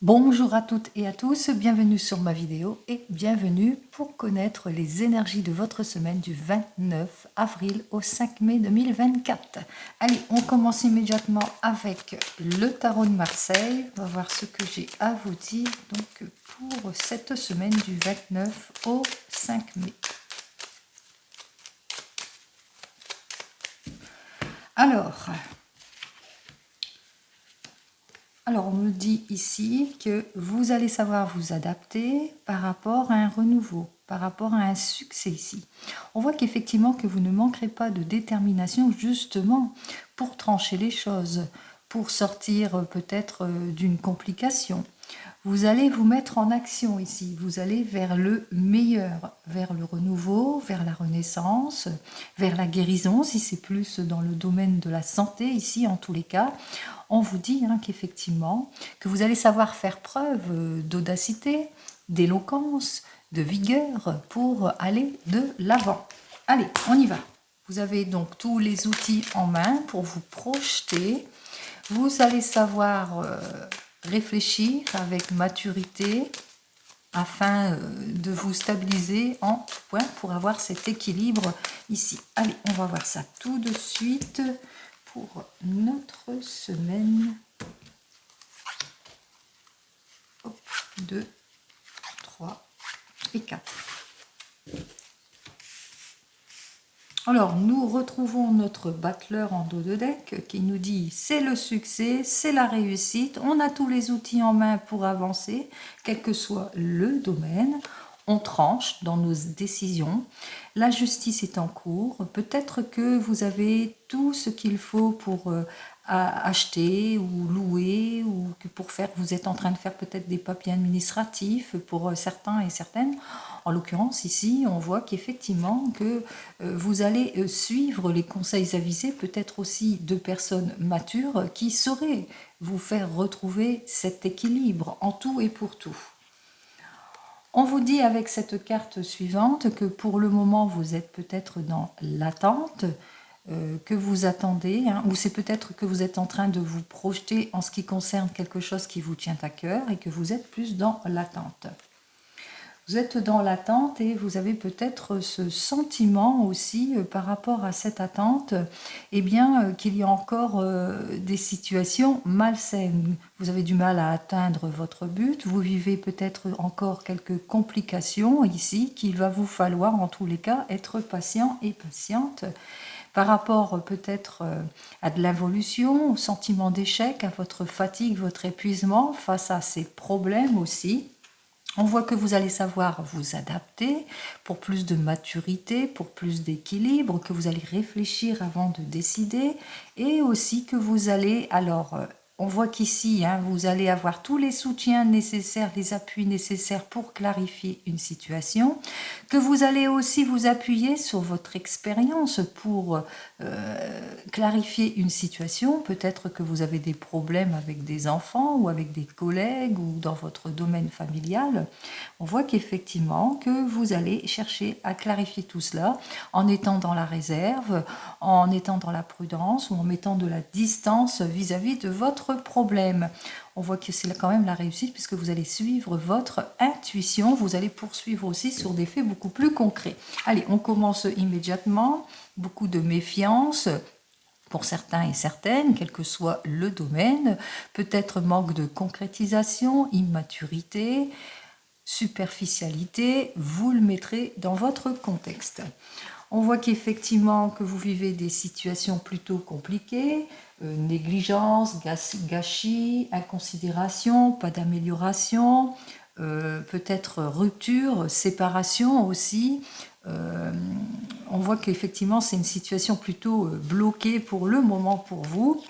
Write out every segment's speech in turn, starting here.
Bonjour à toutes et à tous, bienvenue sur ma vidéo et bienvenue pour connaître les énergies de votre semaine du 29 avril au 5 mai 2024. Allez, on commence immédiatement avec le tarot de Marseille. On va voir ce que j'ai à vous dire donc pour cette semaine du 29 au 5 mai. Alors, on me dit ici que vous allez savoir vous adapter par rapport à un renouveau, par rapport à un succès ici. On voit qu'effectivement que vous ne manquerez pas de détermination justement pour trancher les choses, pour sortir peut-être d'une complication. Vous allez vous mettre en action ici, vous allez vers le meilleur, vers le renouveau, vers la renaissance, vers la guérison, si c'est plus dans le domaine de la santé ici en tous les cas. On vous dit qu'effectivement, que vous allez savoir faire preuve d'audacité, d'éloquence, de vigueur pour aller de l'avant. Allez, on y va. Vous avez donc tous les outils en main pour vous projeter. Vous allez savoir réfléchir avec maturité afin de vous stabiliser en tout point pour avoir cet équilibre ici. Allez, on va voir ça tout de suite pour notre semaine. 2, 3 et 4. Alors, nous retrouvons notre battleur en dos de deck qui nous dit c'est le succès, c'est la réussite, on a tous les outils en main pour avancer, quel que soit le domaine. On tranche dans nos décisions. La justice est en cours. Peut-être que vous avez tout ce qu'il faut pour acheter ou louer, ou que pour faire, vous êtes en train de faire peut-être des papiers administratifs pour certains et certaines. En l'occurrence, ici, on voit qu'effectivement, que vous allez suivre les conseils avisés, peut-être aussi de personnes matures qui sauraient vous faire retrouver cet équilibre en tout et pour tout. On vous dit avec cette carte suivante que pour le moment, vous êtes peut-être dans l'attente, que vous attendez, ou c'est peut-être que vous êtes en train de vous projeter en ce qui concerne quelque chose qui vous tient à cœur et que vous êtes plus dans l'attente. Vous êtes dans l'attente et vous avez peut-être ce sentiment aussi par rapport à cette attente, qu'il y a encore des situations malsaines. Vous avez du mal à atteindre votre but, vous vivez peut-être encore quelques complications ici qu'il va vous falloir en tous les cas être patient et patiente par rapport peut-être à de l'involution, au sentiment d'échec, à votre fatigue, votre épuisement face à ces problèmes aussi. On voit que vous allez savoir vous adapter pour plus de maturité, pour plus d'équilibre, que vous allez réfléchir avant de décider et aussi que vous allez, on voit qu'ici, vous allez avoir tous les soutiens nécessaires, les appuis nécessaires pour clarifier une situation, que vous allez aussi vous appuyer sur votre expérience pour clarifier une situation. Peut-être que vous avez des problèmes avec des enfants ou avec des collègues ou dans votre domaine familial. On voit qu'effectivement, que vous allez chercher à clarifier tout cela en étant dans la réserve, en étant dans la prudence ou en mettant de la distance vis-à-vis de votre problème. On voit que c'est quand même la réussite puisque vous allez suivre votre intuition. Vous allez poursuivre aussi sur des faits beaucoup plus concrets. Allez, on commence immédiatement. Beaucoup de méfiance pour certains et certaines, quel que soit le domaine. Peut-être manque de concrétisation, immaturité, superficialité. Vous le mettrez dans votre contexte. On voit qu'effectivement que vous vivez des situations plutôt compliquées, négligence, gâchis, inconsidération, pas d'amélioration, peut-être rupture, séparation aussi. On voit qu'effectivement c'est une situation plutôt bloquée pour le moment pour vous.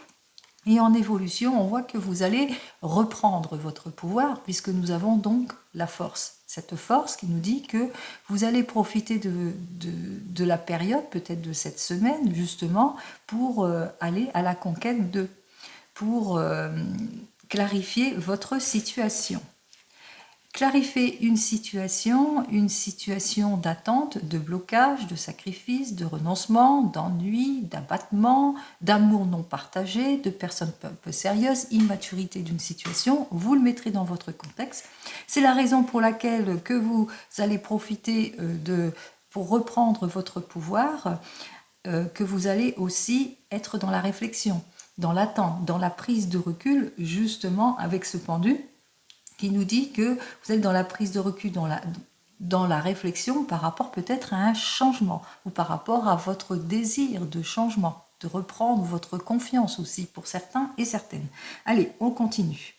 Et en évolution, on voit que vous allez reprendre votre pouvoir puisque nous avons donc la force. Cette force qui nous dit que vous allez profiter de la période, peut-être de cette semaine justement, pour aller à la conquête pour clarifier votre situation. clarifier une situation d'attente, de blocage, de sacrifice, de renoncement, d'ennui, d'abattement, d'amour non partagé, de personnes peu sérieuses, immaturité d'une situation. Vous le mettrez dans votre contexte. C'est la raison pour laquelle que vous allez profiter pour reprendre votre pouvoir, que vous allez aussi être dans la réflexion, dans l'attente, dans la prise de recul, justement avec ce pendu qui nous dit que vous êtes dans la prise de recul, dans la réflexion par rapport peut-être à un changement ou par rapport à votre désir de changement, de reprendre votre confiance aussi pour certains et certaines. Allez, on continue.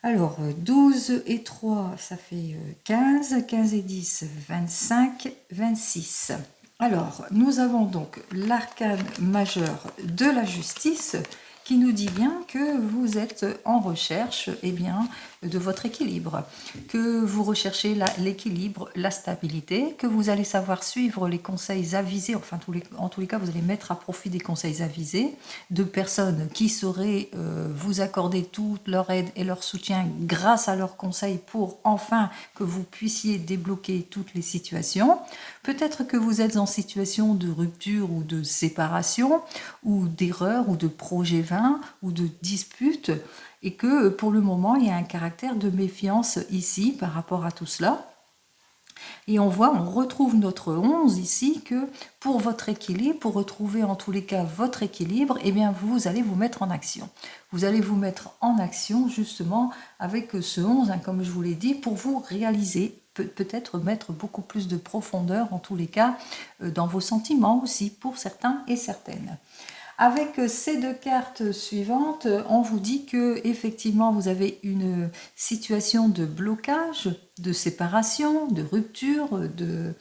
Alors, 12 et 3, ça fait 15, 15 et 10, 25, 26. Alors, nous avons donc l'arcane majeur de la justice qui nous dit bien que vous êtes en recherche de votre équilibre, que vous recherchez l'équilibre, la stabilité, que vous allez savoir suivre les conseils avisés, enfin en tous les cas vous allez mettre à profit des conseils avisés de personnes qui sauraient vous accorder toute leur aide et leur soutien grâce à leurs conseils pour enfin que vous puissiez débloquer toutes les situations. Peut-être que vous êtes en situation de rupture ou de séparation ou d'erreur ou de projet vain ou de dispute et que pour le moment il y a un caractère de méfiance ici par rapport à tout cela. Et on retrouve notre 11 ici, que pour votre équilibre, pour retrouver en tous les cas votre équilibre, eh bien vous allez vous mettre en action. Vous allez vous mettre en action justement avec ce 11, comme je vous l'ai dit, pour vous réaliser, peut-être mettre beaucoup plus de profondeur en tous les cas dans vos sentiments aussi, pour certains et certaines. Avec ces deux cartes suivantes, on vous dit que effectivement vous avez une situation de blocage, de séparation, de rupture, de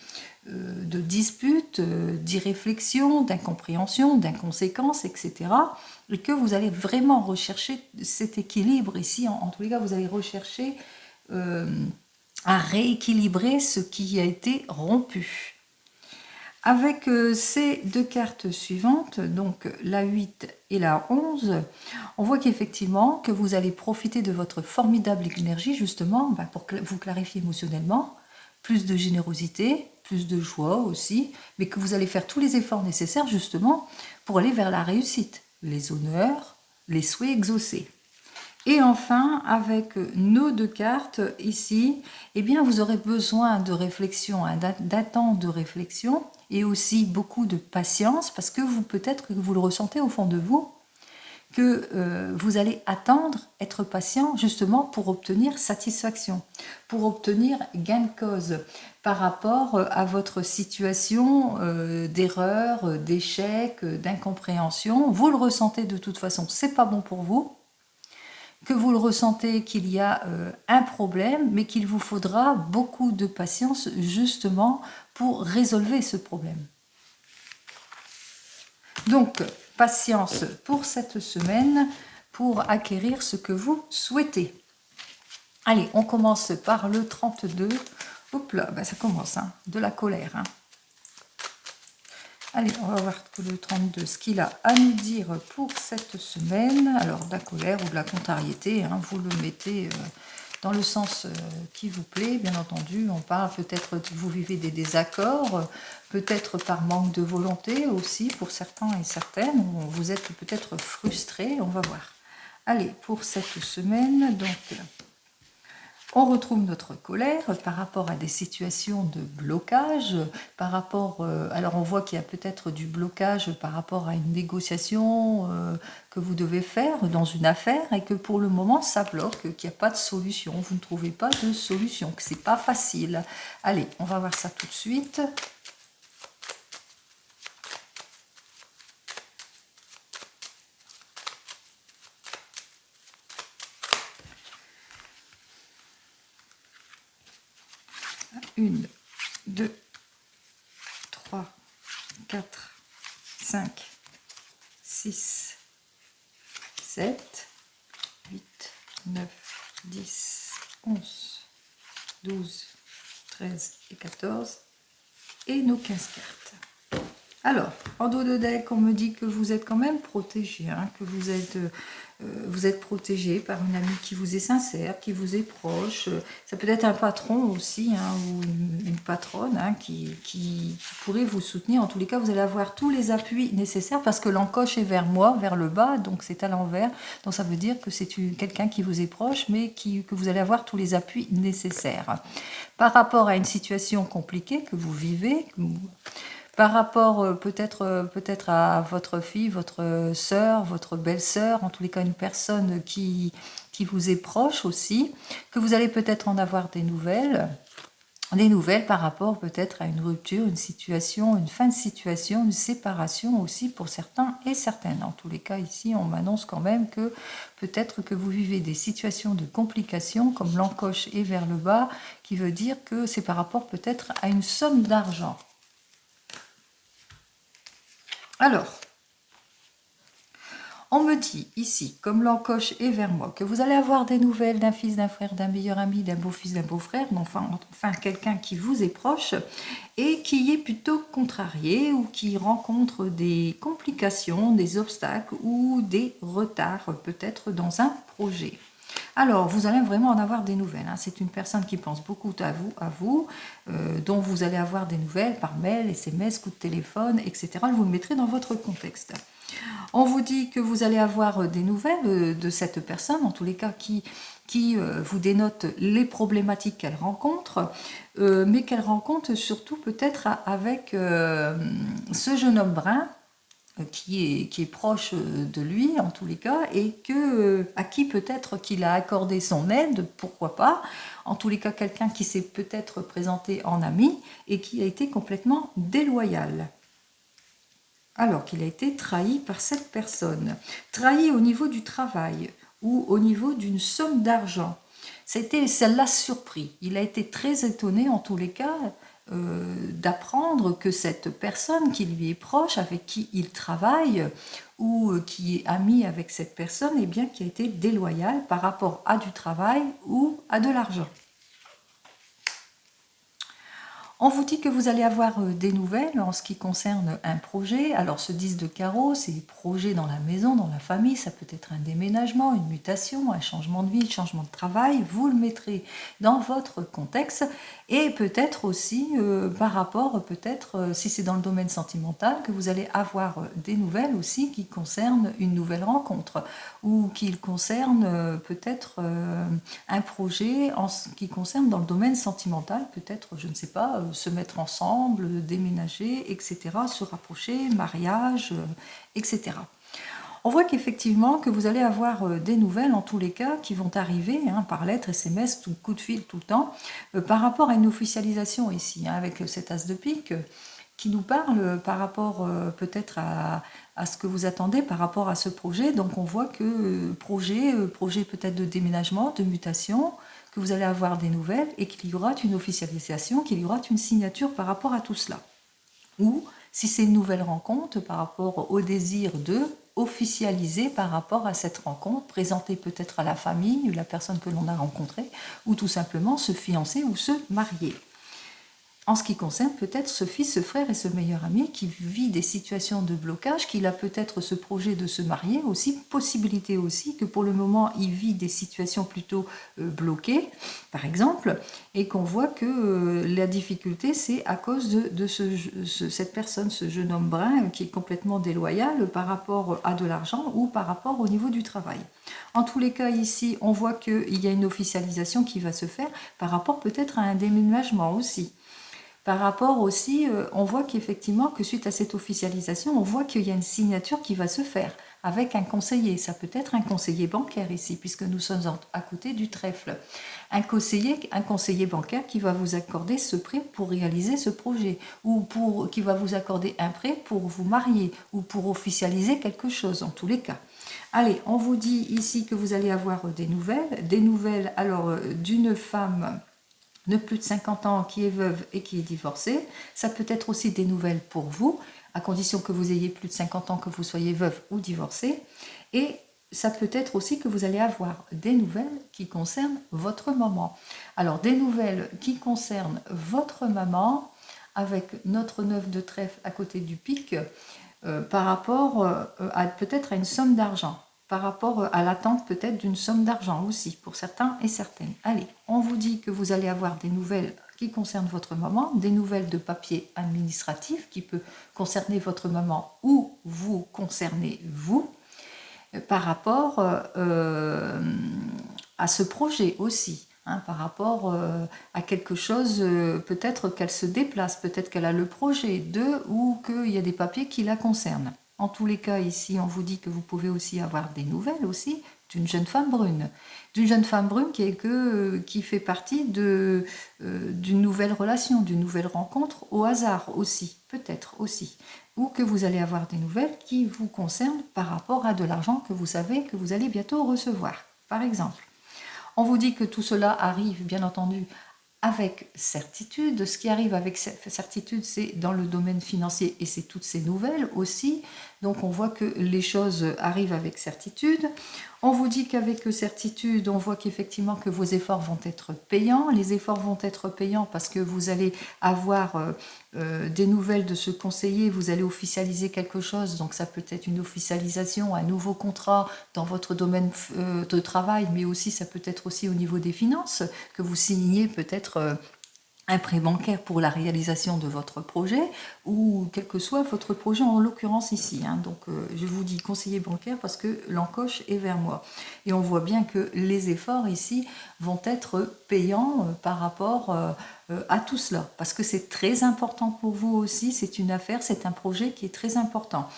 dispute, d'irréflexion, d'incompréhension, d'inconséquence, etc. Et que vous allez vraiment rechercher cet équilibre ici. En tous les cas, vous allez rechercher à rééquilibrer ce qui a été rompu. Avec ces deux cartes suivantes, donc la 8 et la 11, on voit qu'effectivement, que vous allez profiter de votre formidable énergie, justement, pour vous clarifier émotionnellement, plus de générosité, plus de joie aussi, mais que vous allez faire tous les efforts nécessaires, justement, pour aller vers la réussite, les honneurs, les souhaits exaucés. Et enfin, avec nos deux cartes ici, eh bien, vous aurez besoin de réflexion, d'attente de réflexion, et aussi beaucoup de patience, parce que peut-être que vous le ressentez au fond de vous, que vous allez attendre, être patient, justement pour obtenir satisfaction, pour obtenir gain de cause par rapport à votre situation d'erreur, d'échec, d'incompréhension. Vous le ressentez de toute façon, c'est pas bon pour vous, que vous le ressentez qu'il y a un problème, mais qu'il vous faudra beaucoup de patience justement pour résolver ce problème. Donc, patience pour cette semaine pour acquérir ce que vous souhaitez. Allez, on commence par le 32. Hop là, ça commence, de la colère. Allez, on va voir que le 32, ce qu'il a à nous dire pour cette semaine. Alors, de la colère ou de la contrariété, vous le mettez dans le sens qui vous plaît, bien entendu. On parle peut-être que vous vivez des désaccords, peut-être par manque de volonté aussi pour certains et certaines. Vous êtes peut-être frustrés, on va voir. Allez, pour cette semaine, donc... On retrouve notre colère par rapport à des situations de blocage, par rapport, alors on voit qu'il y a peut-être du blocage par rapport à une négociation que vous devez faire dans une affaire et que pour le moment ça bloque, qu'il n'y a pas de solution, vous ne trouvez pas de solution, que c'est pas facile. Allez, on va voir ça tout de suite. Une, 2, 3, 4, 5, 6, 7, 8, 9, 10, 11, 12, 13 et 14 et nos 15 cartes. Alors, en dos de deck, on me dit que vous êtes quand même protégé, hein, que vous êtes protégé par une amie qui vous est sincère, qui vous est proche. Ça peut être un patron aussi, hein, ou une patronne, hein, qui pourrait vous soutenir. En tous les cas, vous allez avoir tous les appuis nécessaires parce que l'encoche est vers moi, vers le bas, donc c'est à l'envers. Donc ça veut dire que c'est quelqu'un qui vous est proche, mais que vous allez avoir tous les appuis nécessaires. Par rapport à une situation compliquée que vous vivez, par rapport peut-être à votre fille, votre sœur, votre belle-sœur, en tous les cas une personne qui vous est proche aussi, que vous allez peut-être en avoir des nouvelles par rapport peut-être à une rupture, une situation, une fin de situation, une séparation aussi pour certains et certaines. En tous les cas, ici, on m'annonce quand même que peut-être que vous vivez des situations de complications, comme l'encoche est vers le bas, qui veut dire que c'est par rapport peut-être à une somme d'argent. Alors, on me dit ici, comme l'encoche est vers moi, que vous allez avoir des nouvelles d'un fils, d'un frère, d'un meilleur ami, d'un beau-fils, d'un beau-frère, enfin quelqu'un qui vous est proche et qui est plutôt contrarié ou qui rencontre des complications, des obstacles ou des retards peut-être dans un projet. Alors, vous allez vraiment en avoir des nouvelles. Hein. C'est une personne qui pense beaucoup à vous, dont vous allez avoir des nouvelles par mail, SMS, coup de téléphone, etc. Vous le mettrez dans votre contexte. On vous dit que vous allez avoir des nouvelles de cette personne, en tous les cas qui vous dénote les problématiques qu'elle rencontre, mais qu'elle rencontre surtout peut-être avec ce jeune homme brun qui est proche de lui en tous les cas et à qui peut-être qu'il a accordé son aide, pourquoi pas, en tous les cas quelqu'un qui s'est peut-être présenté en ami et qui a été complètement déloyal. Alors qu'il a été trahi par cette personne, trahi au niveau du travail ou au niveau d'une somme d'argent. Ça l'a surpris, il a été très étonné en tous les cas d'apprendre que cette personne qui lui est proche, avec qui il travaille, ou qui est ami avec cette personne, eh bien, qui a été déloyale par rapport à du travail ou à de l'argent. On vous dit que vous allez avoir des nouvelles en ce qui concerne un projet. Alors ce 10 de carreau, c'est projet dans la maison, dans la famille. Ça peut être un déménagement, une mutation, un changement de vie, un changement de travail. Vous le mettrez dans votre contexte. Et peut-être aussi par rapport, si c'est dans le domaine sentimental, que vous allez avoir des nouvelles aussi qui concernent une nouvelle rencontre ou qui concernent peut-être un projet en ce qui concerne dans le domaine sentimental, peut-être, je ne sais pas, se mettre ensemble, déménager, etc., se rapprocher, mariage, etc. On voit qu'effectivement, que vous allez avoir des nouvelles, en tous les cas, qui vont arriver hein, par lettre, SMS, tout coup de fil, tout le temps, par rapport à une officialisation ici, hein, avec cet as de pique, qui nous parle par rapport peut-être à ce que vous attendez par rapport à ce projet. Donc on voit que projet peut-être de déménagement, de mutation, que vous allez avoir des nouvelles et qu'il y aura une officialisation, qu'il y aura une signature par rapport à tout cela. Ou si c'est une nouvelle rencontre par rapport au désir de officialiser par rapport à cette rencontre, présenter peut-être à la famille, la personne que l'on a rencontrée, ou tout simplement se fiancer ou se marier. En ce qui concerne peut-être ce fils, ce frère et ce meilleur ami qui vit des situations de blocage, qu'il a peut-être ce projet de se marier aussi, possibilité aussi que pour le moment il vit des situations plutôt bloquées, par exemple, et qu'on voit que la difficulté c'est à cause de cette personne, ce jeune homme brun qui est complètement déloyal par rapport à de l'argent ou par rapport au niveau du travail. En tous les cas ici, on voit qu'il y a une officialisation qui va se faire par rapport peut-être à un déménagement aussi. Par rapport aussi, on voit qu'effectivement, que suite à cette officialisation, on voit qu'il y a une signature qui va se faire avec un conseiller. Ça peut être un conseiller bancaire ici, puisque nous sommes à côté du trèfle. Un conseiller bancaire qui va vous accorder ce prêt pour réaliser ce projet, ou qui va vous accorder un prêt pour vous marier, ou pour officialiser quelque chose, en tous les cas. Allez, on vous dit ici que vous allez avoir des nouvelles alors d'une femme de plus de 50 ans qui est veuve et qui est divorcée. Ça peut être aussi des nouvelles pour vous, à condition que vous ayez plus de 50 ans, que vous soyez veuve ou divorcée. Et ça peut être aussi que vous allez avoir des nouvelles qui concernent votre maman. Alors, des nouvelles qui concernent votre maman, avec notre 9 de trèfle à côté du pic, par rapport à peut-être à une somme d'argent, par rapport à l'attente peut-être d'une somme d'argent aussi, pour certains et certaines. Allez, on vous dit que vous allez avoir des nouvelles qui concernent votre maman, des nouvelles de papier administratif qui peut concerner votre maman ou vous concerner vous, par rapport à ce projet aussi. Hein, par rapport à quelque chose, peut-être qu'elle se déplace, peut-être qu'elle a le projet de, ou qu'il y a des papiers qui la concernent. En tous les cas, ici, on vous dit que vous pouvez aussi avoir des nouvelles aussi d'une jeune femme brune. D'une jeune femme brune qui fait partie d'une nouvelle relation, d'une nouvelle rencontre au hasard aussi, peut-être aussi. Ou que vous allez avoir des nouvelles qui vous concernent par rapport à de l'argent que vous savez que vous allez bientôt recevoir, par exemple. On vous dit que tout cela arrive, bien entendu, avec certitude. Ce qui arrive avec certitude, c'est dans le domaine financier et c'est toutes ces nouvelles aussi. Donc on voit que les choses arrivent avec certitude. On vous dit qu'avec certitude, on voit qu'effectivement que vos efforts vont être payants. Les efforts vont être payants parce que vous allez avoir des nouvelles de ce conseiller, vous allez officialiser quelque chose, donc ça peut être une officialisation, un nouveau contrat dans votre domaine de travail, mais aussi ça peut être aussi au niveau des finances, que vous signez peut-être un prêt bancaire pour la réalisation de votre projet ou quel que soit votre projet en l'occurrence ici. Hein. Donc je vous dis conseiller bancaire parce que l'encoche est vers moi. Et on voit bien que les efforts ici vont être payants par rapport à tout cela parce que c'est très important pour vous aussi, c'est une affaire, c'est un projet qui est très important.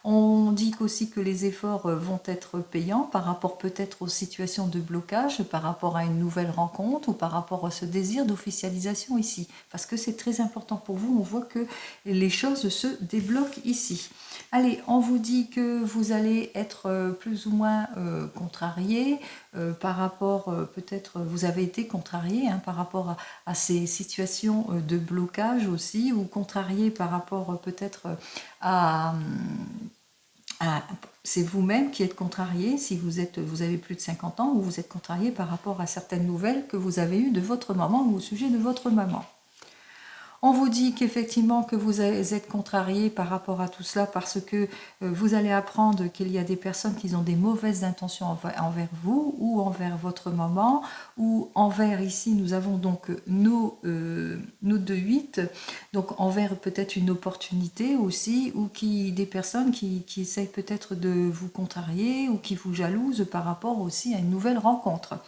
On dit aussi que les efforts vont être payants par rapport peut-être aux situations de blocage, par rapport à une nouvelle rencontre ou par rapport à ce désir d'officialisation ici. Parce que c'est très important pour vous, on voit que les choses se débloquent ici. Allez, on vous dit que vous allez être plus ou moins contrarié par rapport, peut-être vous avez été contrarié hein, par rapport à ces situations de blocage aussi, ou contrarié par rapport peut-être à... c'est vous-même qui êtes contrarié si vous avez plus de 50 ans ou vous êtes contrarié par rapport à certaines nouvelles que vous avez eues de votre maman ou au sujet de votre maman. On vous dit qu'effectivement que vous êtes contrarié par rapport à tout cela parce que vous allez apprendre qu'il y a des personnes qui ont des mauvaises intentions envers vous ou envers votre maman ou envers ici nous avons donc nos 2-8 donc envers peut-être une opportunité aussi ou des personnes qui essayent peut-être de vous contrarier ou qui vous jalousent par rapport aussi à une nouvelle rencontre.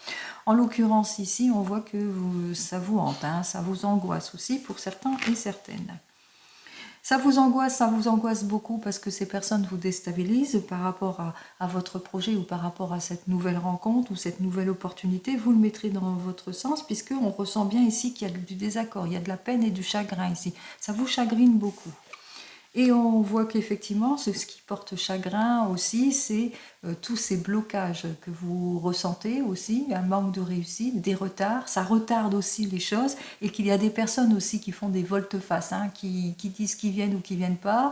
En l'occurrence ici, on voit que ça vous hante, hein, ça vous angoisse aussi pour certains et certaines. Ça vous angoisse beaucoup parce que ces personnes vous déstabilisent par rapport à votre projet ou par rapport à cette nouvelle rencontre ou cette nouvelle opportunité. Vous le mettrez dans votre sens puisqu'on ressent bien ici qu'il y a du désaccord, il y a de la peine et du chagrin ici. Ça vous chagrine beaucoup. Et on voit qu'effectivement, ce qui porte chagrin aussi, c'est tous ces blocages que vous ressentez aussi, un manque de réussite, des retards, ça retarde aussi les choses, et qu'il y a des personnes aussi qui font des volte-face, hein, qui disent qu'ils viennent ou qui viennent pas,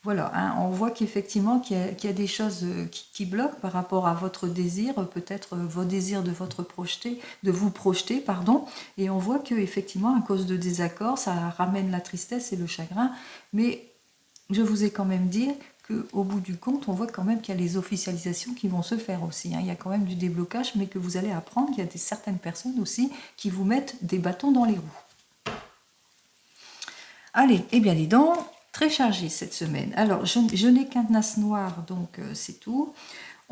voilà, hein, on voit qu'effectivement qu'il y a des choses qui bloquent par rapport à votre désir, peut-être vos désirs de vous projeter, pardon, et on voit qu'effectivement, à cause de désaccords, ça ramène la tristesse et le chagrin, mais je vous ai quand même dit qu'au bout du compte, on voit quand même qu'il y a les officialisations qui vont se faire aussi, hein. Il y a quand même du déblocage, mais que vous allez apprendre qu'il y a certaines personnes aussi qui vous mettent des bâtons dans les roues. Allez, eh bien dis donc, très chargé cette semaine. Alors, je n'ai qu'un as noir, donc c'est tout.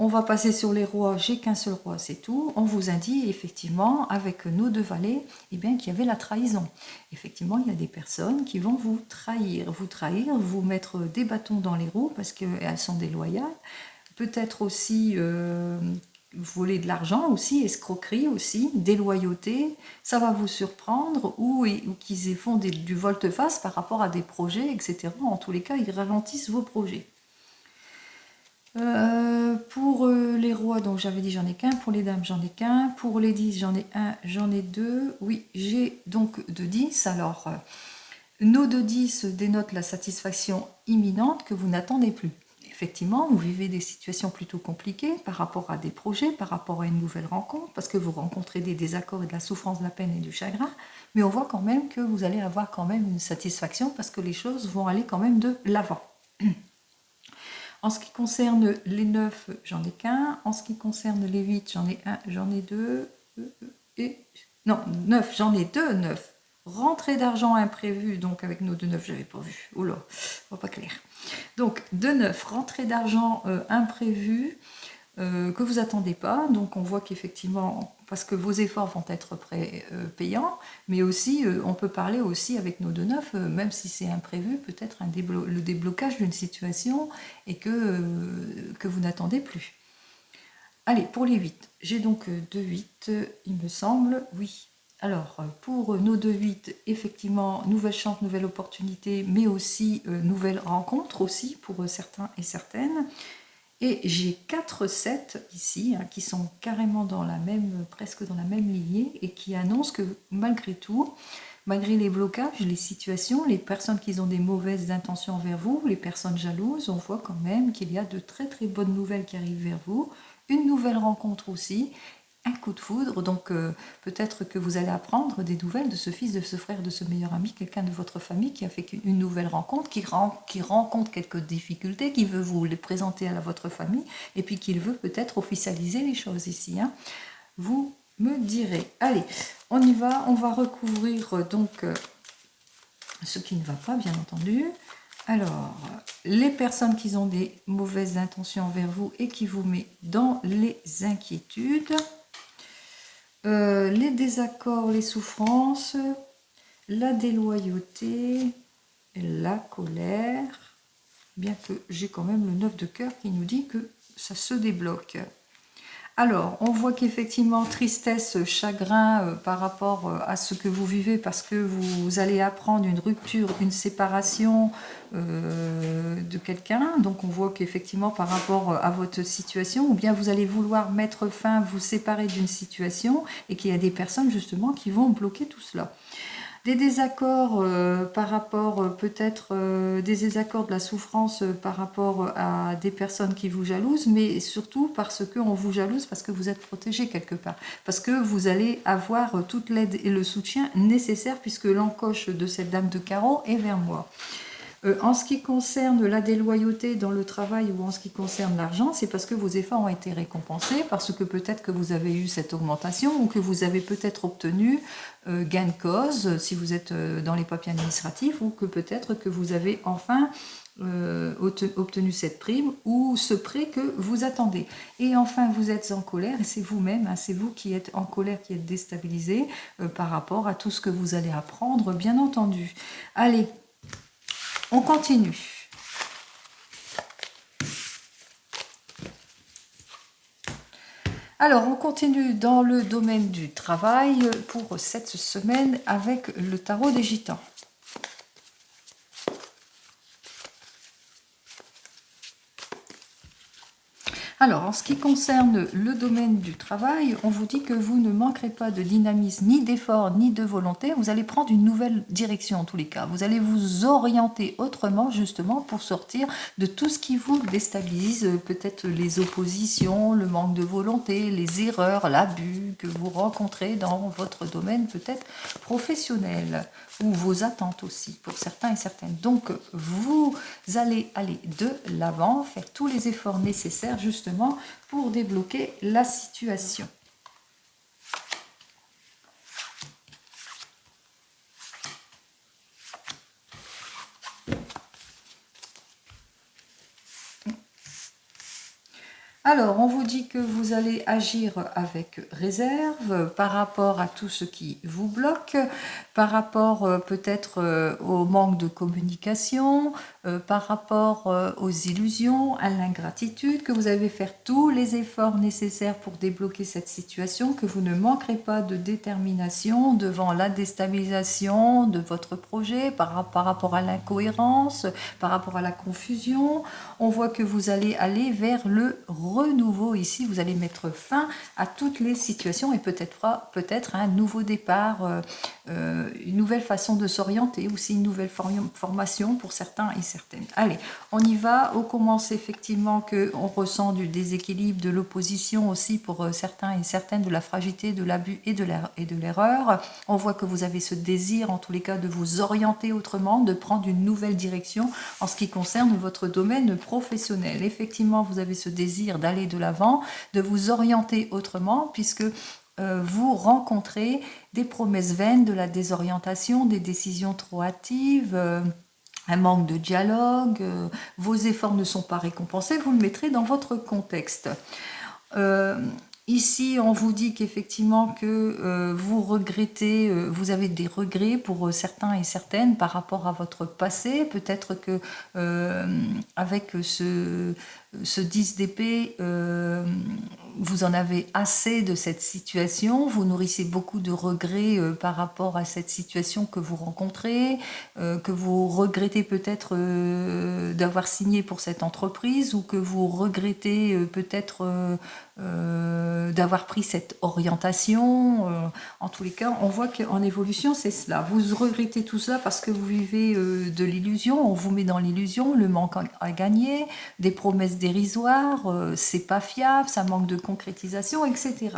On va passer sur les rois, j'ai qu'un seul roi, c'est tout. On vous indique effectivement, avec nos 2 valets, eh bien, qu'il y avait la trahison. Effectivement, il y a des personnes qui vont vous trahir, vous mettre des bâtons dans les roues parce qu'elles sont déloyales. Peut-être aussi voler de l'argent aussi, escroquerie aussi, déloyauté, ça va vous surprendre, ou qu'ils font du volte-face par rapport à des projets, etc. En tous les cas, ils ralentissent vos projets. Pour les rois, donc j'avais dit j'en ai qu'un, pour les dames j'en ai qu'un, pour les 10 j'en ai un, j'en ai 2, oui j'ai donc 2 10, alors nos 2 10 dénotent la satisfaction imminente que vous n'attendez plus. effectivement, vous vivez des situations plutôt compliquées par rapport à des projets, par rapport à une nouvelle rencontre, parce que vous rencontrez des désaccords et de la souffrance, de la peine et du chagrin, mais on voit quand même que vous allez avoir quand même une satisfaction parce que les choses vont aller quand même de l'avant. En ce qui concerne les 9, j'en ai qu'un. En ce qui concerne les 8, j'en ai un, j'en ai deux. Non, 9, j'en ai deux, 9. Rentrée d'argent imprévue, donc avec nos 2 9, je n'avais pas vu. Oula, pas clair. Donc 2 9, rentrée d'argent imprévue que vous attendez pas. Donc on voit qu'effectivement, parce que vos efforts vont être payants, mais aussi on peut parler aussi avec nos 2 9, même si c'est imprévu, peut-être le déblocage d'une situation et que vous n'attendez plus. Allez, pour les 8, j'ai donc 2 8, il me semble, oui. Alors, pour nos 2 8, effectivement, nouvelle chance, nouvelle opportunité, mais aussi nouvelle rencontre aussi pour certains et certaines. Et j'ai 4 7 ici, hein, qui sont carrément dans la même, presque dans la même lignée, et qui annoncent que malgré tout, malgré les blocages, les situations, les personnes qui ont des mauvaises intentions envers vous, les personnes jalouses, on voit quand même qu'il y a de très très bonnes nouvelles qui arrivent vers vous, une nouvelle rencontre aussi, un coup de foudre, donc peut-être que vous allez apprendre des nouvelles de ce fils, de ce frère, de ce meilleur ami, quelqu'un de votre famille qui a fait une nouvelle rencontre, qui rencontre quelques difficultés, qui veut vous les présenter à votre famille, et puis qu'il veut peut-être officialiser les choses ici. Hein. Vous me direz. Allez, on y va, on va recouvrir donc ce qui ne va pas, bien entendu. Alors, les personnes qui ont des mauvaises intentions envers vous et qui vous mettent dans les inquiétudes. Les désaccords, les souffrances, la déloyauté, la colère, bien que j'ai quand même le 9 de cœur qui nous dit que ça se débloque. Alors, on voit qu'effectivement, tristesse, chagrin par rapport à ce que vous vivez parce que vous allez apprendre une rupture, une séparation de quelqu'un. Donc, on voit qu'effectivement, par rapport à votre situation, ou bien vous allez vouloir mettre fin, vous séparer d'une situation et qu'il y a des personnes justement qui vont bloquer tout cela. Des désaccords par rapport, peut-être des désaccords de la souffrance par rapport à des personnes qui vous jalousent, mais surtout parce qu'on vous jalouse, parce que vous êtes protégé quelque part. Parce que vous allez avoir toute l'aide et le soutien nécessaire puisque l'encoche de cette dame de carreau est vers moi. En ce qui concerne la déloyauté dans le travail ou en ce qui concerne l'argent, c'est parce que vos efforts ont été récompensés, parce que peut-être que vous avez eu cette augmentation ou que vous avez peut-être obtenu gain de cause si vous êtes dans les papiers administratifs ou que peut-être que vous avez enfin obtenu cette prime ou ce prêt que vous attendez. Et enfin, vous êtes en colère et c'est vous-même, hein, c'est vous qui êtes en colère, qui êtes déstabilisé par rapport à tout ce que vous allez apprendre, bien entendu. Allez, on continue. Alors, on continue dans le domaine du travail pour cette semaine avec le tarot des gitans. Alors, en ce qui concerne le domaine du travail, on vous dit que vous ne manquerez pas de dynamisme, ni d'effort, ni de volonté. Vous allez prendre une nouvelle direction en tous les cas. Vous allez vous orienter autrement, justement, pour sortir de tout ce qui vous déstabilise, peut-être les oppositions, le manque de volonté, les erreurs, l'abus que vous rencontrez dans votre domaine peut-être professionnel ou vos attentes aussi pour certains et certaines. Donc, vous allez aller de l'avant, faire tous les efforts nécessaires justement pour débloquer la situation. Alors, on vous dit que vous allez agir avec réserve par rapport à tout ce qui vous bloque, par rapport peut-être au manque de communication, par rapport aux illusions, à l'ingratitude, que vous allez faire tous les efforts nécessaires pour débloquer cette situation, que vous ne manquerez pas de détermination devant la déstabilisation de votre projet, par rapport à l'incohérence, par rapport à la confusion. On voit que vous allez aller vers le renouveau ici, vous allez mettre fin à toutes les situations et peut-être un nouveau départ, une nouvelle façon de s'orienter, aussi une nouvelle formation pour certains et certaines. Allez, on y va. On commence effectivement qu'on ressent du déséquilibre, de l'opposition aussi pour certains et certaines, de la fragilité, de l'abus et de l'erreur. On voit que vous avez ce désir, en tous les cas, de vous orienter autrement, de prendre une nouvelle direction en ce qui concerne votre domaine professionnel. Effectivement, vous avez ce désir d'aller de l'avant, de vous orienter autrement, puisque vous rencontrez des promesses vaines, de la désorientation, des décisions trop hâtives, un manque de dialogue, vos efforts ne sont pas récompensés, vous le mettrez dans votre contexte. Ici, on vous dit qu'effectivement que vous regrettez, vous avez des regrets pour certains et certaines par rapport à votre passé. Peut-être que avec ce 10 d'épée, vous en avez assez de cette situation, vous nourrissez beaucoup de regrets par rapport à cette situation que vous rencontrez, que vous regrettez peut-être d'avoir signé pour cette entreprise ou que vous regrettez peut-être d'avoir pris cette orientation. En tous les cas, on voit qu'en évolution, c'est cela. Vous regrettez tout ça parce que vous vivez de l'illusion, on vous met dans l'illusion, le manque à gagner, des promesses dérisoires, c'est pas fiable, ça manque de concrétisation, etc.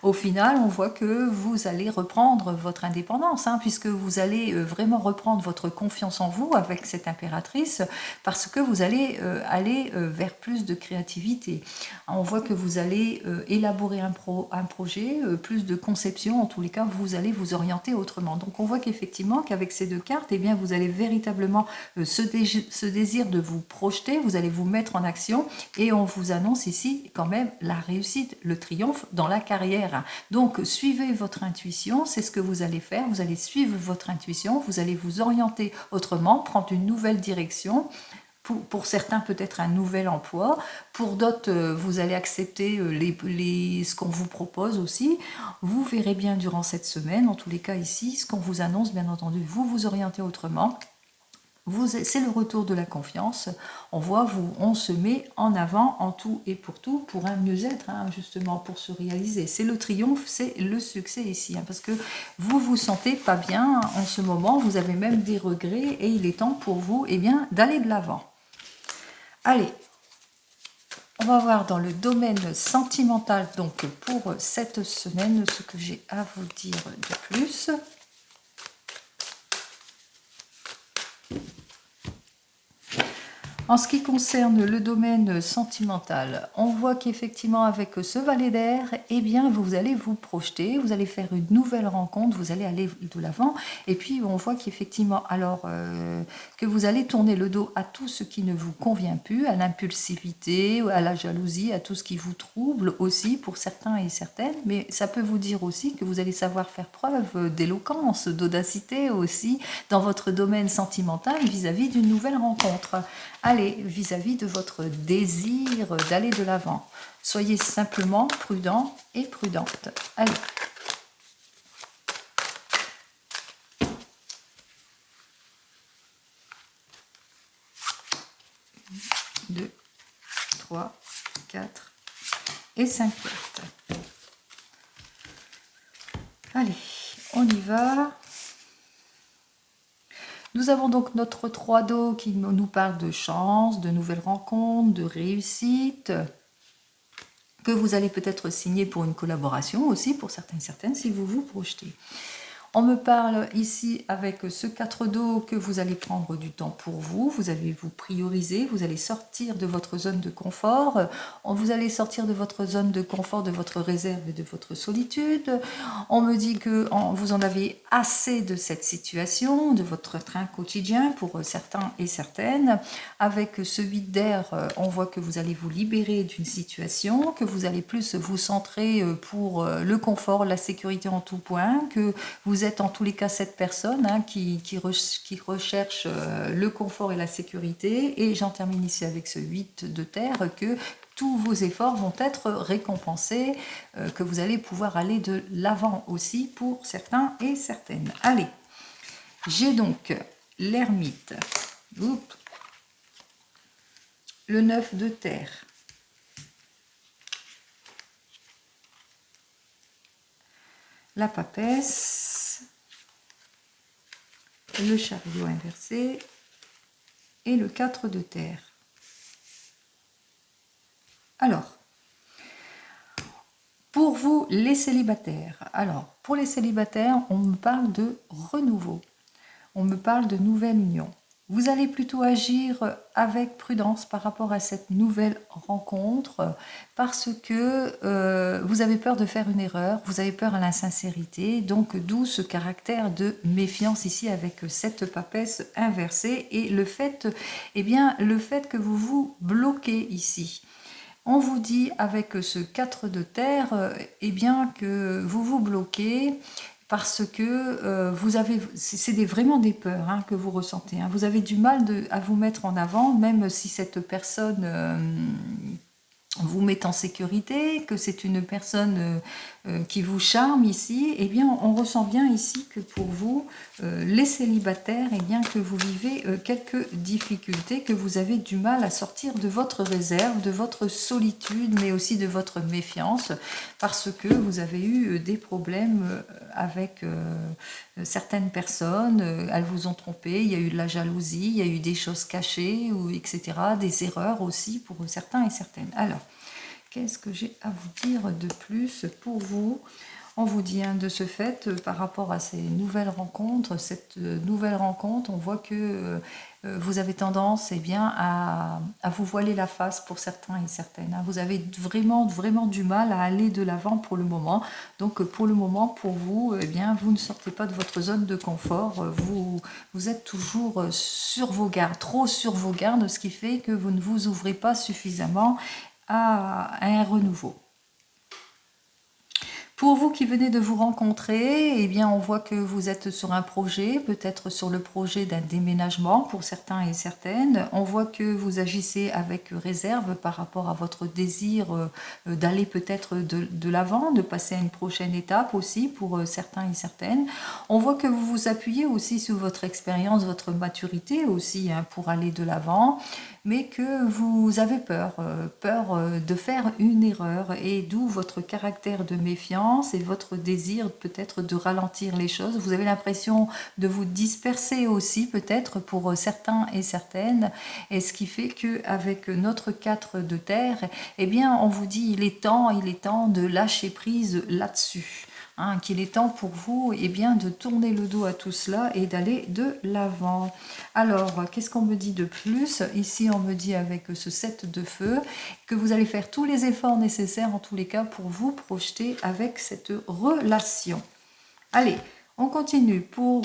Au final, on voit que vous allez reprendre votre indépendance, puisque vous allez vraiment reprendre votre confiance en vous avec cette impératrice, parce que vous allez aller vers plus de créativité. On voit que vous allez élaborer un projet, plus de conception, en tous les cas, vous allez vous orienter autrement. Donc on voit qu'effectivement, qu'avec ces deux cartes, eh bien, vous allez véritablement ce désir de vous projeter, vous allez vous mettre en action, et on vous annonce ici quand même la réussite, le triomphe dans la carrière. Donc suivez votre intuition, c'est ce que vous allez faire, vous allez suivre votre intuition, vous allez vous orienter autrement, prendre une nouvelle direction. Pour certains, peut-être un nouvel emploi. Pour d'autres, vous allez accepter ce qu'on vous propose aussi. Vous verrez bien durant cette semaine, en tous les cas ici, ce qu'on vous annonce, bien entendu, vous vous orientez autrement. C'est le retour de la confiance. On voit, on se met en avant en tout et pour tout pour un mieux-être, justement, pour se réaliser. C'est le triomphe, c'est le succès ici, parce que vous vous sentez pas bien en ce moment, vous avez même des regrets et il est temps pour vous d'aller de l'avant. Allez, on va voir dans le domaine sentimental, donc pour cette semaine, ce que j'ai à vous dire de plus. En ce qui concerne le domaine sentimental, on voit qu'effectivement avec ce valet d'air, eh bien vous allez vous projeter, vous allez faire une nouvelle rencontre, vous allez aller de l'avant, et puis on voit qu'effectivement que vous allez tourner le dos à tout ce qui ne vous convient plus, à l'impulsivité, à la jalousie, à tout ce qui vous trouble aussi pour certains et certaines, mais ça peut vous dire aussi que vous allez savoir faire preuve d'éloquence, d'audacité aussi dans votre domaine sentimental vis-à-vis d'une nouvelle rencontre. Allez, vis-à-vis de votre désir d'aller de l'avant. Soyez simplement prudent et prudente. Allez. Deux, 3, 4 et 5 cartes. Allez, on y va. Nous avons donc notre 3 d'eau qui nous parle de chance, de nouvelles rencontres, de réussite, que vous allez peut-être signer pour une collaboration aussi, pour certains et certaines, si vous vous projetez. On me parle ici avec ce 4 d'eau que vous allez prendre du temps pour vous, vous allez vous prioriser, vous allez sortir de votre zone de confort, vous allez sortir de votre zone de confort, de votre réserve et de votre solitude. On me dit que vous en avez assez de cette situation, de votre train quotidien pour certains et certaines. Avec ce 8 d'air, on voit que vous allez vous libérer d'une situation, que vous allez plus vous centrer pour le confort, la sécurité en tout point, que vous êtes en tous les cas cette personne qui recherche le confort et la sécurité. Et j'en termine ici avec ce 8 de terre, que tous vos efforts vont être récompensés, que vous allez pouvoir aller de l'avant aussi pour certains et certaines. Allez, j'ai donc l'ermite, le 9 de terre, la papesse, le chariot inversé et le 4 de terre. Alors, pour vous, les célibataires. Alors, pour les célibataires, on me parle de renouveau. On me parle de nouvelle union. Vous allez plutôt agir avec prudence par rapport à cette nouvelle rencontre parce que vous avez peur de faire une erreur, vous avez peur à l'insincérité, donc d'où ce caractère de méfiance ici avec cette papesse inversée et le fait, eh bien, le fait que vous vous bloquez ici. On vous dit avec ce 4 de terre, eh bien que vous vous bloquez parce que vous avez, c'est vraiment des peurs que vous ressentez. Vous avez du mal à vous mettre en avant, même si cette personne vous met en sécurité, que c'est une personne qui vous charme ici, eh bien on ressent bien ici que pour vous, les célibataires, eh bien que vous vivez quelques difficultés, que vous avez du mal à sortir de votre réserve, de votre solitude, mais aussi de votre méfiance, parce que vous avez eu des problèmes avec certaines personnes, elles vous ont trompé, il y a eu de la jalousie, il y a eu des choses cachées, ou, etc., des erreurs aussi pour certains et certaines. Alors, qu'est-ce que j'ai à vous dire de plus pour vous? On vous dit de ce fait, par rapport à ces nouvelles rencontres, cette nouvelle rencontre, on voit que vous avez tendance bien, à vous voiler la face pour certains et certaines. Vous avez vraiment, vraiment du mal à aller de l'avant pour le moment. Donc pour le moment, pour vous, eh bien, vous ne sortez pas de votre zone de confort. Vous êtes toujours sur vos gardes, trop sur vos gardes, ce qui fait que vous ne vous ouvrez pas suffisamment à un renouveau. Pour vous qui venez de vous rencontrer, eh bien, on voit que vous êtes sur un projet, peut-être sur le projet d'un déménagement pour certains et certaines. On voit que vous agissez avec réserve par rapport à votre désir d'aller peut-être de l'avant, de passer à une prochaine étape aussi pour certains et certaines. On voit que vous vous appuyez aussi sur votre expérience, votre maturité aussi pour aller de l'avant, mais que vous avez peur de faire une erreur et d'où votre caractère de méfiance et votre désir peut-être de ralentir les choses. Vous avez l'impression de vous disperser aussi peut-être pour certains et certaines, et ce qui fait qu'avec notre 4 de terre, eh bien on vous dit il est temps de lâcher prise là-dessus. Qu'il est temps pour vous bien, de tourner le dos à tout cela et d'aller de l'avant. Alors, qu'est-ce qu'on me dit de plus? Ici, on me dit avec ce 7 de feu que vous allez faire tous les efforts nécessaires en tous les cas pour vous projeter avec cette relation. Allez, on continue pour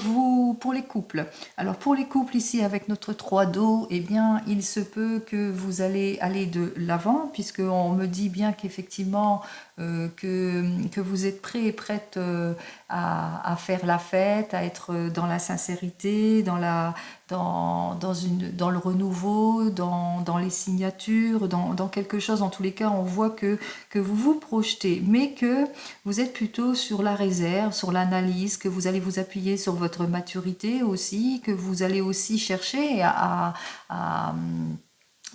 les couples. Alors pour les couples ici avec notre 3 d'eau, eh bien il se peut que vous allez aller de l'avant puisqu'on me dit bien qu'effectivement que vous êtes prêts et prêtes à faire la fête, à être dans la sincérité, dans le renouveau, dans les signatures, dans quelque chose. En tous les cas, on voit que vous vous projetez, mais que vous êtes plutôt sur la réserve, sur l'analyse, que vous allez vous appuyer sur votre maturité aussi, que vous allez aussi chercher à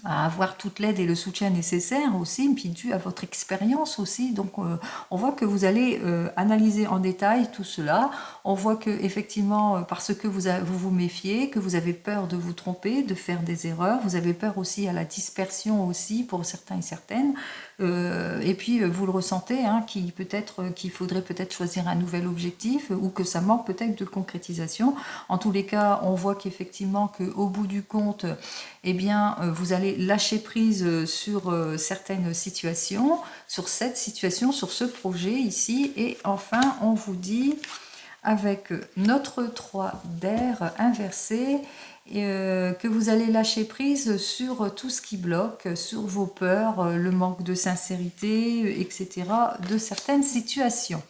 avoir toute l'aide et le soutien nécessaire aussi, puis dû à votre expérience aussi. Donc on voit que vous allez analyser en détail tout cela. On voit que effectivement, parce que vous vous méfiez, que vous avez peur de vous tromper, de faire des erreurs, vous avez peur aussi à la dispersion aussi pour certains et certaines. Et puis vous le ressentez, qu'il faudrait peut-être choisir un nouvel objectif ou que ça manque peut-être de concrétisation. En tous les cas, on voit qu'effectivement qu'au bout du compte, eh bien, vous allez lâcher prise sur certaines situations, sur cette situation, sur ce projet ici. Et enfin, on vous dit avec notre 3 d'air inversé, que vous allez lâcher prise sur tout ce qui bloque, sur vos peurs, le manque de sincérité, etc. de certaines situations.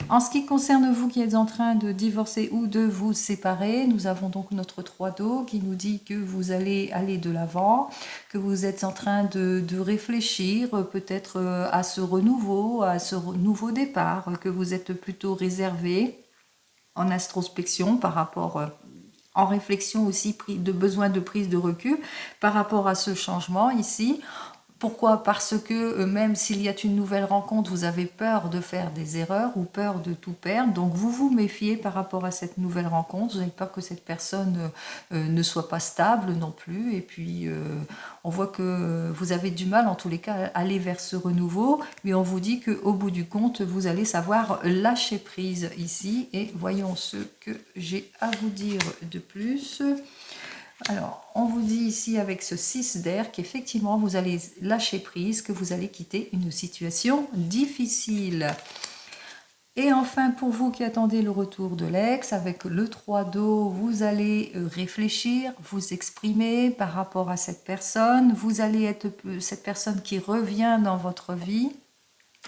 En ce qui concerne vous qui êtes en train de divorcer ou de vous séparer, nous avons donc notre 3 d'eau qui nous dit que vous allez aller de l'avant, que vous êtes en train de réfléchir peut-être à ce renouveau, à ce nouveau départ, que vous êtes plutôt réservé en introspection par rapport en réflexion aussi de besoin de prise de recul par rapport à ce changement ici. Pourquoi? Parce que même s'il y a une nouvelle rencontre, vous avez peur de faire des erreurs ou peur de tout perdre. Donc vous vous méfiez par rapport à cette nouvelle rencontre. Vous avez peur que cette personne ne soit pas stable non plus. Et puis on voit que vous avez du mal en tous les cas à aller vers ce renouveau. Mais on vous dit qu'au bout du compte, vous allez savoir lâcher prise ici. Et voyons ce que j'ai à vous dire de plus. Alors, on vous dit ici avec ce 6 d'air qu'effectivement vous allez lâcher prise, que vous allez quitter une situation difficile. Et enfin, pour vous qui attendez le retour de l'ex, avec le 3 d'eau, vous allez réfléchir, vous exprimer par rapport à cette personne. Vous allez être cette personne qui revient dans votre vie.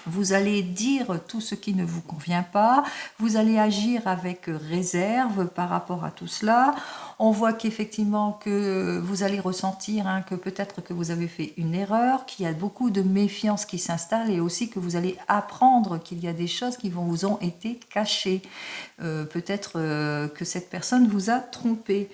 Vous allez dire tout ce qui ne vous convient pas, vous allez agir avec réserve par rapport à tout cela. On voit qu'effectivement que vous allez ressentir que peut-être que vous avez fait une erreur, qu'il y a beaucoup de méfiance qui s'installe et aussi que vous allez apprendre qu'il y a des choses qui vous ont été cachées. Peut-être que cette personne vous a trompé.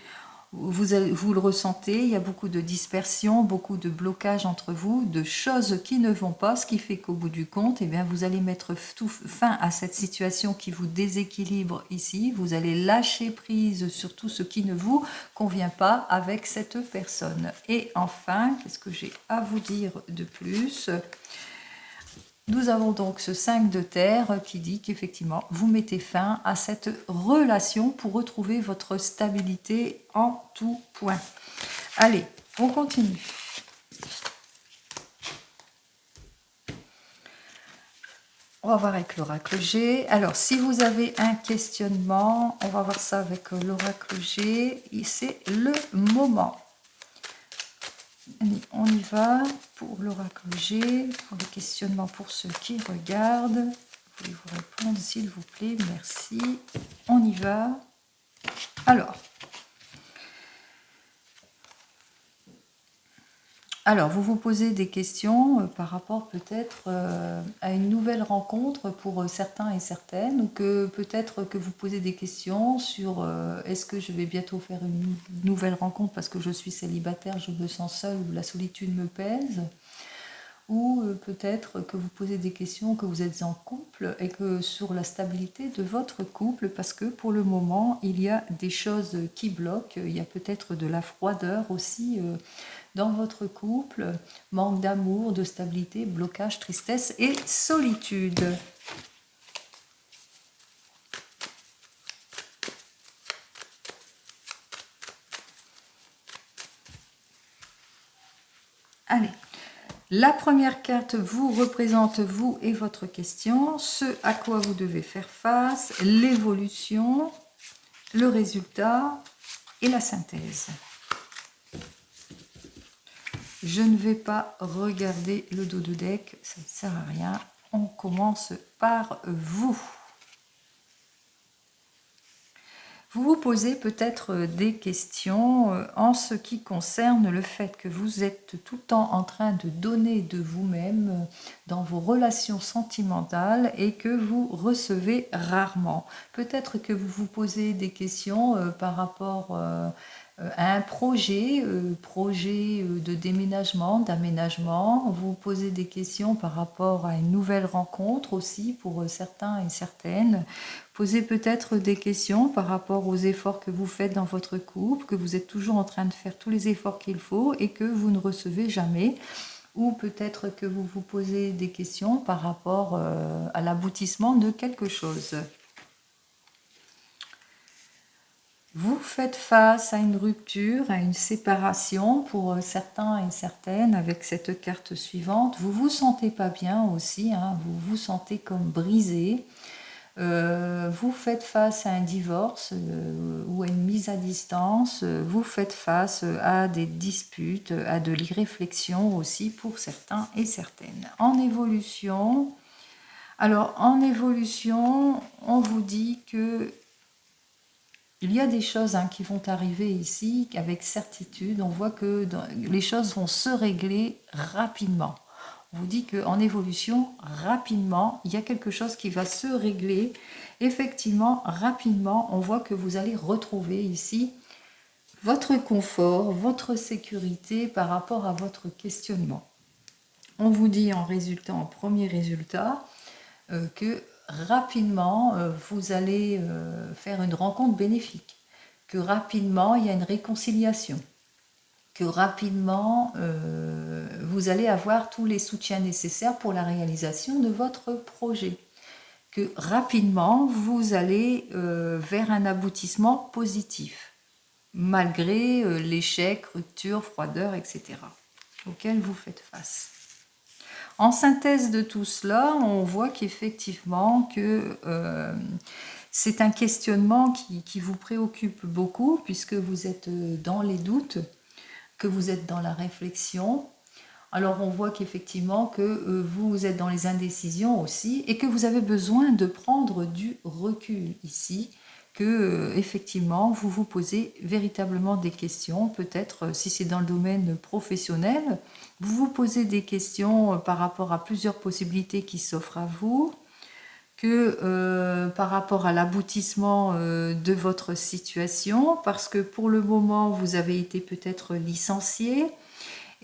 Vous le ressentez, il y a beaucoup de dispersion, beaucoup de blocage entre vous, de choses qui ne vont pas, ce qui fait qu'au bout du compte, eh bien, vous allez mettre fin à cette situation qui vous déséquilibre ici. Vous allez lâcher prise sur tout ce qui ne vous convient pas avec cette personne. Et enfin, qu'est-ce que j'ai à vous dire de plus ? Nous avons donc ce 5 de terre qui dit qu'effectivement, vous mettez fin à cette relation pour retrouver votre stabilité en tout point. Allez, on continue. On va voir avec l'oracle G. Alors, si vous avez un questionnement, on va voir ça avec l'oracle G. C'est le moment. Allez, on y va pour l'oracle G, pour les questionnements pour ceux qui regardent. Voulez-vous répondre, s'il vous plaît? Merci. On y va. Alors, vous vous posez des questions par rapport peut-être à une nouvelle rencontre pour certains et certaines, ou que peut-être que vous posez des questions sur est-ce que je vais bientôt faire une nouvelle rencontre parce que je suis célibataire, je me sens seule ou la solitude me pèse, ou peut-être que vous posez des questions, que vous êtes en couple et que sur la stabilité de votre couple, parce que pour le moment, il y a des choses qui bloquent, il y a peut-être de la froideur aussi dans votre couple, manque d'amour, de stabilité, blocage, tristesse et solitude. Allez, la première carte vous représente vous et votre question, ce à quoi vous devez faire face, l'évolution, le résultat et la synthèse. Je ne vais pas regarder le dos de deck, ça ne sert à rien. On commence par vous. Vous vous posez peut-être des questions en ce qui concerne le fait que vous êtes tout le temps en train de donner de vous-même dans vos relations sentimentales et que vous recevez rarement. Peut-être que vous vous posez des questions par rapport à un projet de déménagement, d'aménagement. Vous vous posez des questions par rapport à une nouvelle rencontre aussi pour certains et certaines. Posez peut-être des questions par rapport aux efforts que vous faites dans votre couple, que vous êtes toujours en train de faire tous les efforts qu'il faut et que vous ne recevez jamais. Ou peut-être que vous vous posez des questions par rapport à l'aboutissement de quelque chose. Vous faites face à une rupture, à une séparation pour certains et certaines avec cette carte suivante. Vous vous sentez pas bien aussi, vous vous sentez comme brisé. Vous faites face à un divorce ou à une mise à distance. Vous faites face à des disputes, à de l'irréflexion aussi pour certains et certaines. En évolution, alors en évolution, on vous dit que il y a des choses qui vont arriver ici avec certitude. On voit que les choses vont se régler rapidement. On vous dit qu'en évolution, rapidement, il y a quelque chose qui va se régler. Effectivement, rapidement, on voit que vous allez retrouver ici votre confort, votre sécurité par rapport à votre questionnement. On vous dit en résultat, en premier résultat, que rapidement, vous allez faire une rencontre bénéfique, que rapidement, il y a une réconciliation, que rapidement, vous allez avoir tous les soutiens nécessaires pour la réalisation de votre projet, que rapidement, vous allez vers un aboutissement positif, malgré l'échec, rupture, froideur, etc., auquel vous faites face. En synthèse de tout cela, on voit qu'effectivement c'est un questionnement qui vous préoccupe beaucoup, puisque vous êtes dans les doutes, que vous êtes dans la réflexion. Alors on voit qu'effectivement que vous êtes dans les indécisions aussi, et que vous avez besoin de prendre du recul ici, que effectivement vous vous posez véritablement des questions, peut-être si c'est dans le domaine professionnel, vous vous posez des questions par rapport à plusieurs possibilités qui s'offrent à vous, que par rapport à l'aboutissement de votre situation, parce que pour le moment vous avez été peut-être licencié,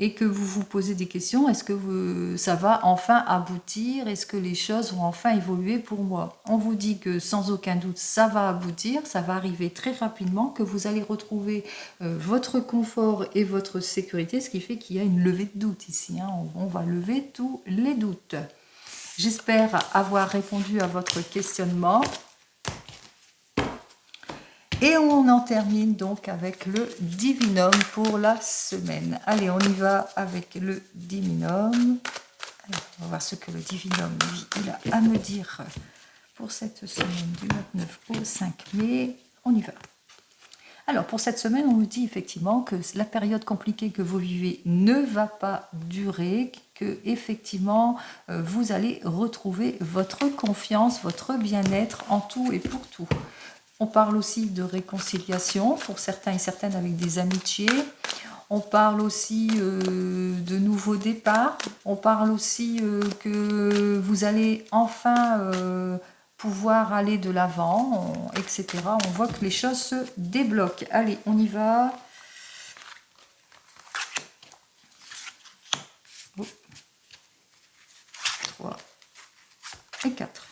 et que vous vous posez des questions, est-ce que ça va enfin aboutir? Est-ce que les choses vont enfin évoluer pour moi? On vous dit que sans aucun doute, ça va aboutir, ça va arriver très rapidement, que vous allez retrouver votre confort et votre sécurité, ce qui fait qu'il y a une levée de doute ici, hein. On va lever tous les doutes. J'espère avoir répondu à votre questionnement. Et on en termine donc avec le divinum pour la semaine. Allez, on y va avec le divinum. Allez, on va voir ce que le divinum, lui, il a à me dire pour cette semaine du 29 au 5 mai. On y va. Alors, pour cette semaine, on nous dit effectivement que la période compliquée que vous vivez ne va pas durer, que effectivement, vous allez retrouver votre confiance, votre bien-être en tout et pour tout. On parle aussi de réconciliation pour certains et certaines avec des amitiés. On parle aussi de nouveaux départs. On parle aussi que vous allez enfin pouvoir aller de l'avant, etc. On voit que les choses se débloquent. Allez, on y va. 3 et 4.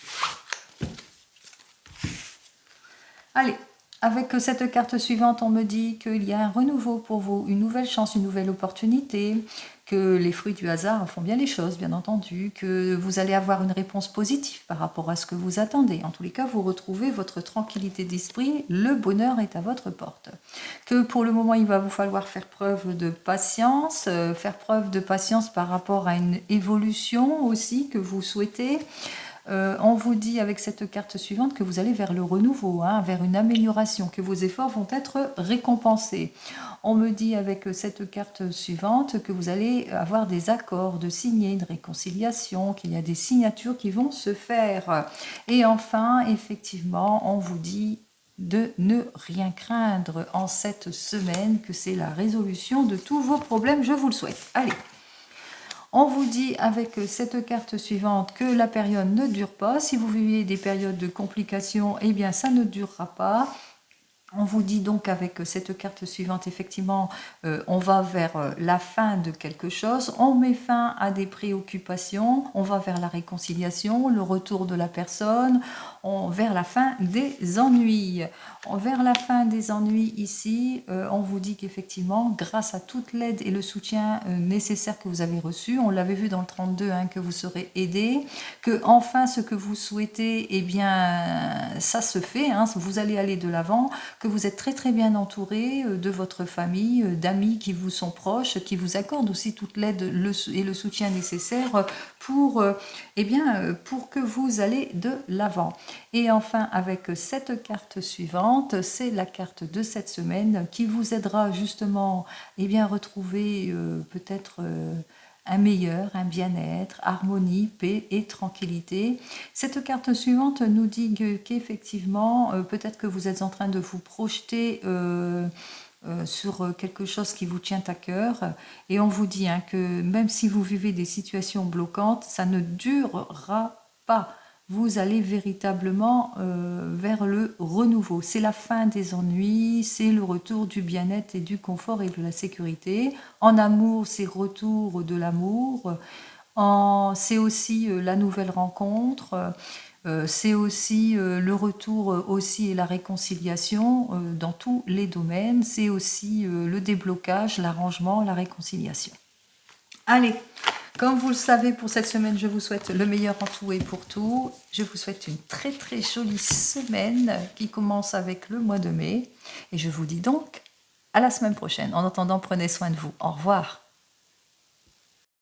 Allez, avec cette carte suivante, on me dit qu'il y a un renouveau pour vous, une nouvelle chance, une nouvelle opportunité, que les fruits du hasard font bien les choses, bien entendu, que vous allez avoir une réponse positive par rapport à ce que vous attendez. En tous les cas, vous retrouvez votre tranquillité d'esprit, le bonheur est à votre porte. Que pour le moment, il va vous falloir faire preuve de patience par rapport à une évolution aussi que vous souhaitez. On vous dit avec cette carte suivante que vous allez vers le renouveau, hein, vers une amélioration, que vos efforts vont être récompensés. On me dit avec cette carte suivante que vous allez avoir des accords de signer, une réconciliation, qu'il y a des signatures qui vont se faire. Et enfin, effectivement, on vous dit de ne rien craindre en cette semaine, que c'est la résolution de tous vos problèmes, je vous le souhaite. Allez! On vous dit avec cette carte suivante que la période ne dure pas. Si vous vivez des périodes de complications, eh bien ça ne durera pas. On vous dit donc avec cette carte suivante, effectivement, on va vers la fin de quelque chose, on met fin à des préoccupations, on va vers la réconciliation, le retour de la personne, vers la fin des ennuis. Vers la fin des ennuis ici, on vous dit qu'effectivement, grâce à toute l'aide et le soutien nécessaire que vous avez reçu, on l'avait vu dans le 32, hein, que vous serez aidé, que enfin ce que vous souhaitez, eh bien, ça se fait, hein, vous allez aller de l'avant, que vous êtes très très bien entouré de votre famille, d'amis qui vous sont proches, qui vous accordent aussi toute l'aide et le soutien nécessaire pour que vous allez de l'avant. Et enfin, avec cette carte suivante, c'est la carte de cette semaine qui vous aidera justement à retrouver peut-être un meilleur, un bien-être, harmonie, paix et tranquillité. Cette carte suivante nous dit qu'effectivement, peut-être que vous êtes en train de vous projeter sur quelque chose qui vous tient à cœur. Et on vous dit que même si vous vivez des situations bloquantes, ça ne durera pas. Vous allez véritablement vers le renouveau. C'est la fin des ennuis, c'est le retour du bien-être et du confort et de la sécurité. En amour, c'est retour de l'amour. C'est aussi la nouvelle rencontre, c'est aussi le retour aussi et la réconciliation dans tous les domaines, c'est aussi le déblocage, l'arrangement, la réconciliation. Allez, comme vous le savez, pour cette semaine, je vous souhaite le meilleur en tout et pour tout. Je vous souhaite une très très jolie semaine qui commence avec le mois de mai. Et je vous dis donc à la semaine prochaine. En attendant, prenez soin de vous. Au revoir.